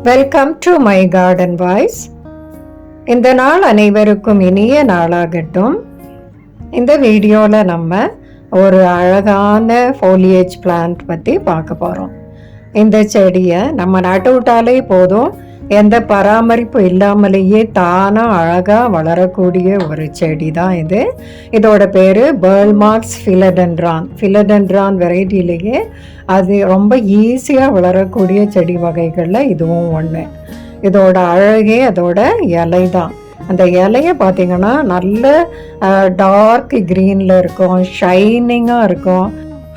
Welcome to my garden voice. இந்த நாள் அனைவருக்கும் இனிய நாளாகட்டும். இந்த வீடியோவில் நம்ம ஒரு அழகான ஃபோலியேஜ் பிளான்ட் பற்றி பார்க்க போகிறோம். இந்த செடியை நம்ம நட்டு விட்டாலே போதும், எந்த பராமரிப்பு இல்லாமலேயே தானாக அழகாக வளரக்கூடிய ஒரு செடி தான் இது. இதோட பேர் பர்ல்மார்க்ஸ் ஃபிலடென்ட்ரான் வெரைட்டிலேயே அது ரொம்ப ஈஸியாக வளரக்கூடிய செடி வகைகளில் இதுவும் ஒன்று. இதோட அழகே அதோட இலை தான். அந்த இலையை பார்த்திங்கன்னா நல்ல டார்க் க்ரீனில் இருக்கும், ஷைனிங்காக இருக்கும்,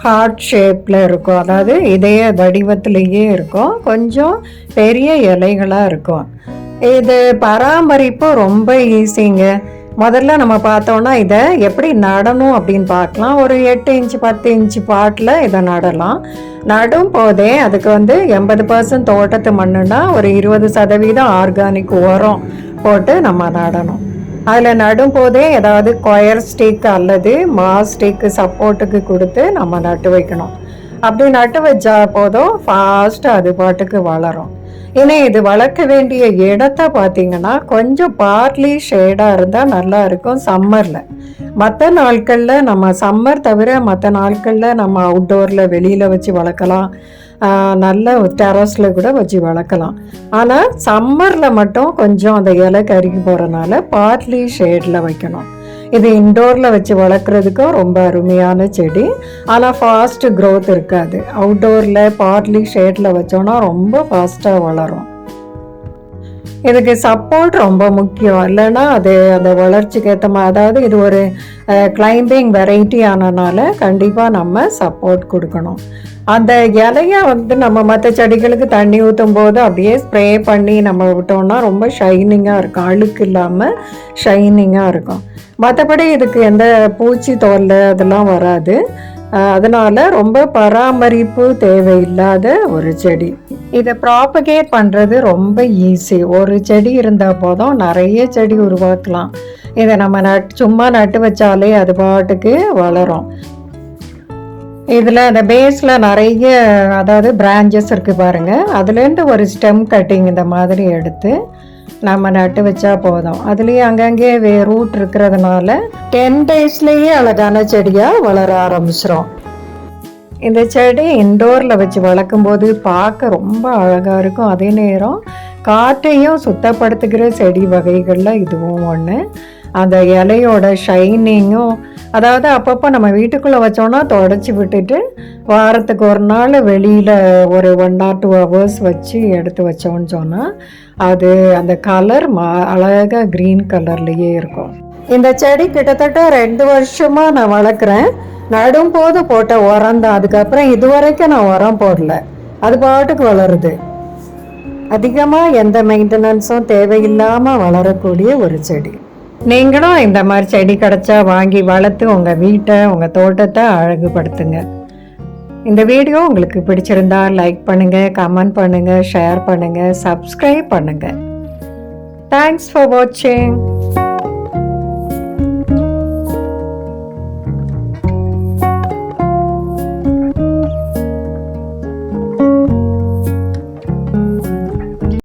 ஹார்ட் ஷேப்பில் இருக்கும், அதாவது இதய வடிவத்திலேயே இருக்கும், கொஞ்சம் பெரிய இலைகளாக இருக்கும். இது பராமரிப்பு ரொம்ப ஈஸிங்க. முதல்ல நம்ம பார்த்தோன்னா இதை எப்படி நடணும் அப்படின்னு பார்க்கலாம். ஒரு 8 இன்ச்சு 10 இன்ச்சு பாட்டில் இதை நடலாம். நடும் போதே அதுக்கு 80% தோட்டத்து மண்ணுன்னா ஒரு 20% ஆர்கானிக் உரம் போட்டு நம்ம நடணும். அதில் நடும் போதே ஏதாவது கொயர் ஸ்டிக் அல்லது மாஸ் ஸ்டிக் சப்போர்ட்டுக்கு கொடுத்து நம்ம நட்டு வைக்கணும். அப்படி நட்டு வச்சா போதும் ஃபாஸ்ட்டு அது பாட்டுக்கு வளரும். ஏன்னா இது வளர்க்க வேண்டிய இடத்த பார்த்திங்கன்னா கொஞ்சம் பார்ட்லி ஷேடாக இருந்தால் நல்லா இருக்கும் சம்மரில். மற்ற நாட்களில் நம்ம சம்மர் தவிர மற்ற நாட்களில் நம்ம அவுட்டோரில் வெளியில் வச்சு வளர்க்கலாம், நல்ல டெரஸில் கூட வச்சு வளர்க்கலாம். ஆனால் சம்மரில் மட்டும் கொஞ்சம் அந்த இலை கருகி போகிறனால பார்ட்லி ஷேடில் வைக்கணும். இது இன்டோரில் வச்சு வளர்க்குறதுக்கும் ரொம்ப அருமையான செடி, ஆனால் ஃபாஸ்ட்டு க்ரோத் இருக்காது. அவுட்டோரில் பார்ட்லி ஷேடில் வச்சோன்னா ரொம்ப ஃபாஸ்ட்டாக வளரும். இதுக்கு சப்போர்ட் ரொம்ப முக்கியம், இல்லைன்னா அது அந்த வளர்ச்சிக்கு ஏற்ற மாதிரி, அதாவது இது ஒரு கிளைம்பிங் வெரைட்டி ஆனதுனால கண்டிப்பாக நம்ம சப்போர்ட் கொடுக்கணும். அந்த இலையை நம்ம மற்ற செடிகளுக்கு தண்ணி ஊற்றும் போது அப்படியே ஸ்ப்ரே பண்ணி நம்ம விட்டோம்னா ரொம்ப ஷைனிங்காக இருக்கும், அழுக்கு இல்லாமல் ஷைனிங்காக இருக்கும். மற்றபடி இதுக்கு எந்த பூச்சி தொல்லை அதெல்லாம் வராது. அதனால் ரொம்ப பராமரிப்பு தேவையில்லாத ஒரு செடி. இதை ப்ராபகேட் பண்ணுறது ரொம்ப ஈஸி. ஒரு செடி இருந்தால் போதும் நிறைய செடி உருவாக்கலாம். இதை நம்ம சும்மா நட்டு வச்சாலே அது பாட்டுக்கு வளரும். இதில் அந்த பேஸில் நிறைய அதாவது பிரான்ச்சஸ் இருக்குது பாருங்கள், அதுலேருந்து ஒரு ஸ்டெம் கட்டிங் இந்த மாதிரி எடுத்து நம்ம நட்டு வச்சா போதும். அதுலேயே அங்கங்கே ரூட் இருக்கிறதுனால 10 டேஸ்லேயே அழகான செடியாக வளர ஆரம்பிச்சிடும். இந்த செடி இன்டோரில் வச்சு வளர்க்கும்போது பார்க்க ரொம்ப அழகாக இருக்கும். அதே நேரம் காற்றையும் சுத்தப்படுத்துகிற செடி வகைகளில் இதுவும் ஒன்று. அந்த இலையோட ஷைனிங்கும், அதாவது அப்பப்போ நம்ம வீட்டுக்குள்ளே வச்சோன்னா தொடச்சி விட்டுட்டு வாரத்துக்கு ஒரு நாள் வெளியில் ஒரு 1 or 2 hours வச்சு எடுத்து வச்சோன்னு சொன்னால் அது அந்த கலர் அழகாக க்ரீன் கலர்லேயே இருக்கும். இந்த செடி கிட்டத்தட்ட 2 வருஷமாக நான் வளர்க்குறேன். நடும் போது போட்ட உரம் தான், அதுக்கப்புறம் இதுவரைக்கும் நான் உரம் போடல, அது பாட்டுக்கு வளருது. அதிகமாக எந்த மெயின்டெனன்ஸும் தேவையில்லாமல் வளரக்கூடிய ஒரு செடி. நீங்களும் இந்த மாதிரி செடி கிடச்சா வாங்கி வளர்த்து உங்கள் வீட்டை உங்கள் தோட்டத்தை அழகுபடுத்துங்க. இந்த வீடியோ உங்களுக்கு பிடிச்சிருந்தா லைக் பண்ணுங்கள், கமெண்ட் பண்ணுங்கள், ஷேர் பண்ணுங்கள், சப்ஸ்கிரைப் பண்ணுங்கள். தேங்க்ஸ் ஃபார் வாட்சிங்.